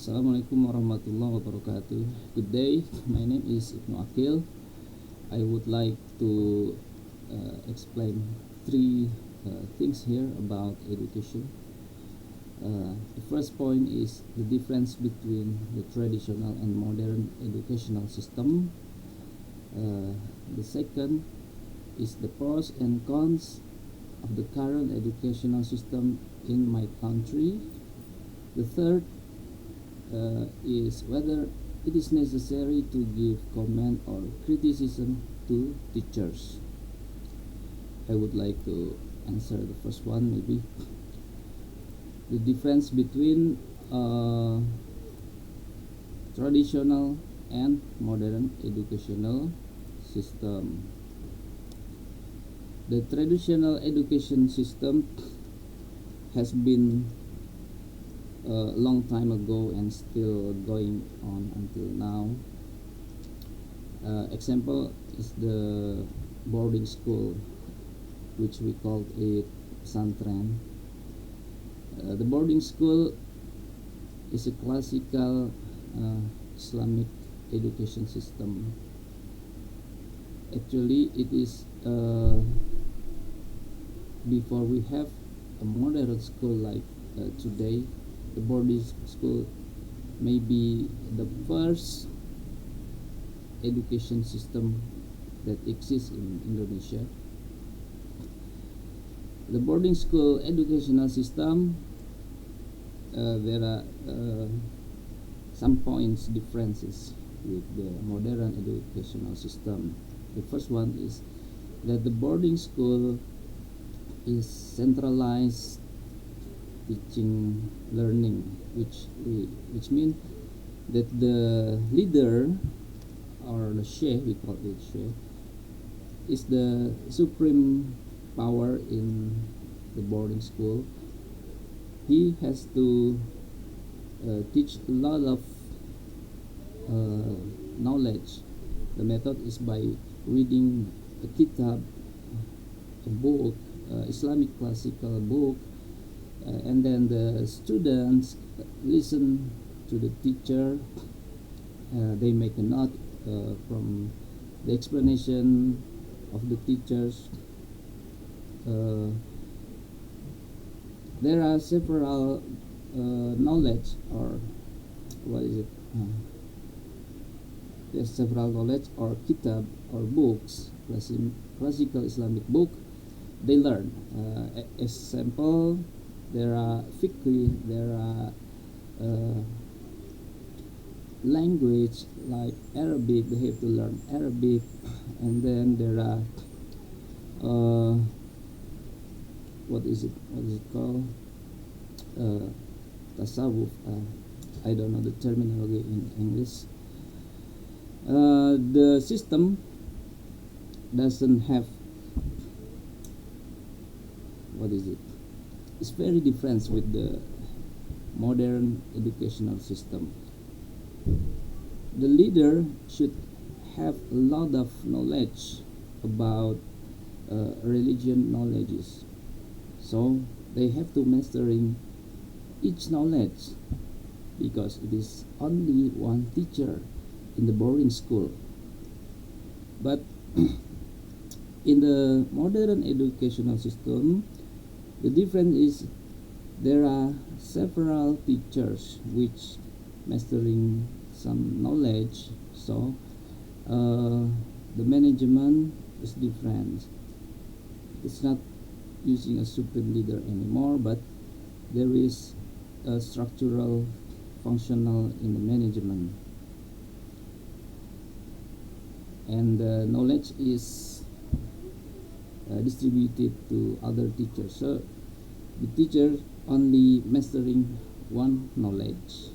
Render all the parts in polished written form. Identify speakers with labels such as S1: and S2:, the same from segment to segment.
S1: Assalamualaikum warahmatullahi wabarakatuh. Good day, my name is Ibnu Akil. I would like to explain three things here about education. The first point is the difference between the traditional and modern educational system. The second is the pros and cons of the current educational system in my country. The third is whether it is necessary to give comment or criticism to teachers. I would like to answer the first one, maybe. The difference between traditional and modern educational system. The traditional education system has been a long time ago and still going on until now. Example is the boarding school, which we called it pesantren. The boarding school is a classical Islamic education system. Actually, it is before we have a modern school like today. The boarding school may be the first education system that exists in Indonesia. The boarding school educational system, there are some points differences with the modern educational system. The first one is that the boarding school is centralized teaching learning, which means that the leader or the sheikh, we call it sheikh, is the supreme power in the boarding school. He has to teach a lot of knowledge. The method is by reading a kitab, a book, Islamic classical book, and then the students listen to the teacher. They make a note from the explanation of the teachers. There are several knowledge, or what is it? There's several knowledge or kitab or books, classical Islamic book. They learn. Example, there are fiqh, there are language like Arabic. They have to learn Arabic, and then there are what is it called? Tasawwuf. I don't know the terminology in English. The system doesn't have, what is it? It's very different with the modern educational system. The leader should have a lot of knowledge about religion knowledges. So they have to mastering each knowledge, because it is only one teacher in the boarding school. But in the modern educational system, the difference is there are several teachers which mastering some knowledge. So the management is different. It's not using a supreme leader anymore, but there is a structural functional in the management, and the knowledge is distributed to other teachers. So the teacher only mastering one knowledge.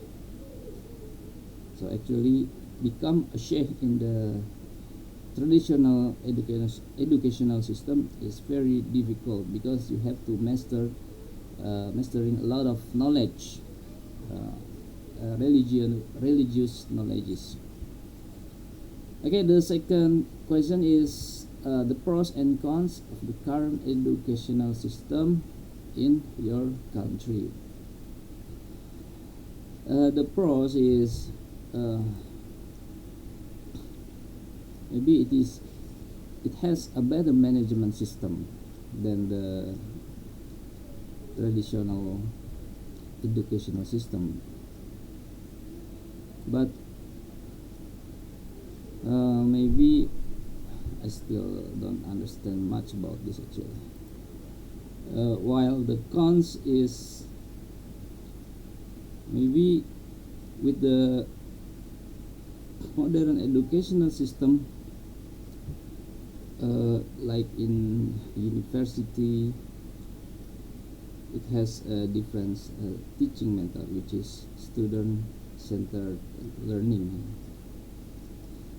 S1: So actually become a sheikh in the traditional educational system is very difficult, because you have to mastering a lot of knowledge, religious knowledges. Okay, the second question is the pros and cons of the current educational system in your country. The pros is maybe it has a better management system than the traditional educational system, but maybe I still don't understand much about this actually. While the cons is maybe with the modern educational system, like in university, it has a different teaching method, which is student-centered learning.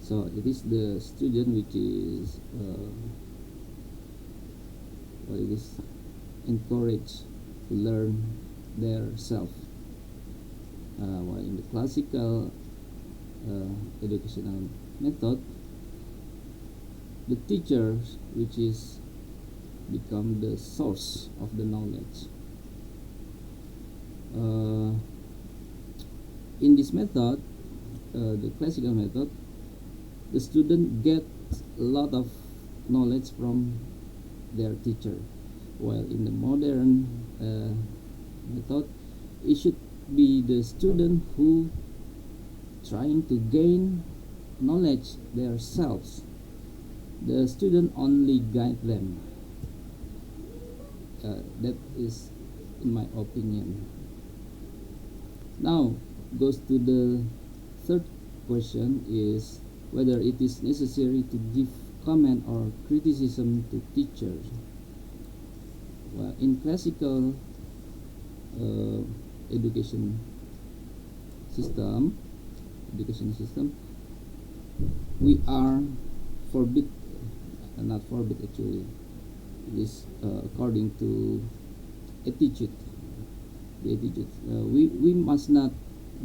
S1: So it is the student which is what it is encouraged to learn their self, while in the classical educational method, the teachers which is become the source of the knowledge. In this method, the classical method, the student gets a lot of knowledge from their teacher, while in the modern method, it should be the student who trying to gain knowledge themselves. The student only guide them. That is in my opinion. Now goes to the third question, is whether it is necessary to give comment or criticism to teachers. Well, in classical education system, we are forbid, not forbid actually. It is according to attitude. The attitude. We must not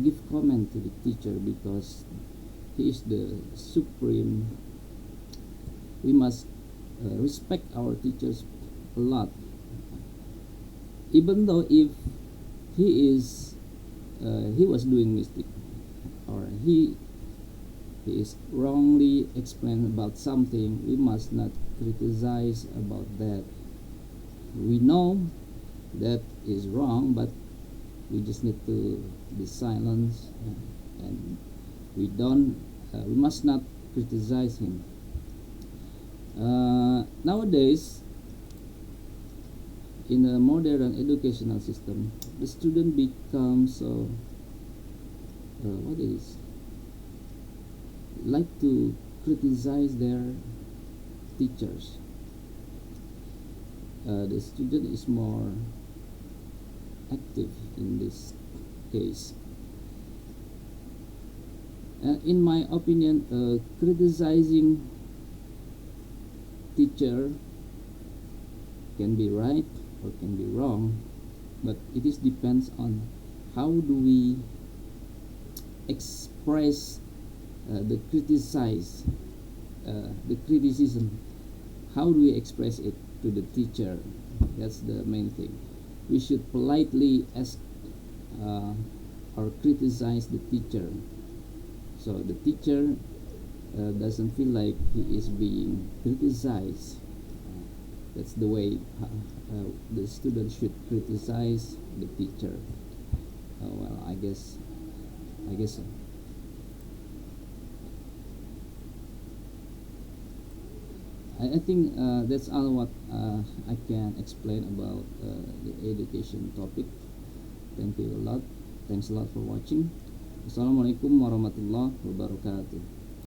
S1: give comment to the teacher because he is the supreme. We must respect our teachers a lot, even though if he was doing mistake, or he is wrongly explained about something, we must not criticize about that. We know that is wrong, but we just need to be silent, and we must not criticize him. Nowadays, in a modern educational system, the student becomes what is like to criticize their teachers. The student is more active in this case. In my opinion, criticizing teacher can be right or can be wrong, but it is depends on how do we express the criticism. How do we express it to the teacher? That's the main thing. We should politely ask or criticize the teacher, so the teacher doesn't feel like he is being criticized. That's the way the student should criticize the teacher. Well, I guess so. I think that's all what I can explain about the education topic. Thank you a lot. Thanks a lot for watching. Assalamualaikum warahmatullahi wabarakatuh.